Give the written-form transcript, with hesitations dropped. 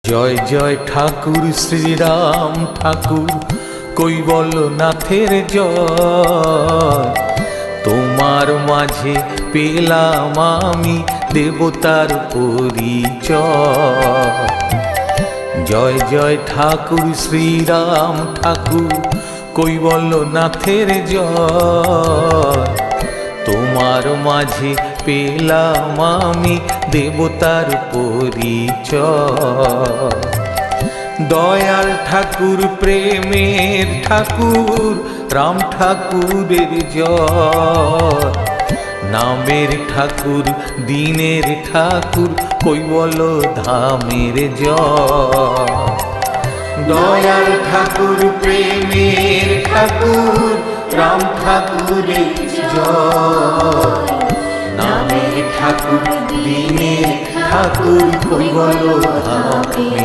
জয় জয় ঠাকুর শ্রীরাম ঠাকুর কৈবল্যনাথের জয়। তোমার মাঝে পেলাম আমি দেবতার পরিচয়। জয় জয় ঠাকুর শ্রীরাম ঠাকুর কৈবল্যনাথের জয়। তোমার মাঝে পেলাম আমি দেবতার পরিচয়। দয়াল ঠাকুর প্রেমের ঠাকুর রাম ঠাকুরের জয়। নামের ঠাকুর দিনের ঠাকুর কৈবল্য ধামের জয়। দয়াল ঠাকুর প্রেমের ঠাকুর রাম ঠাকুরের জয়। নামের ঠাকুর দিনের ঠাকুর কৈবল্য ধামের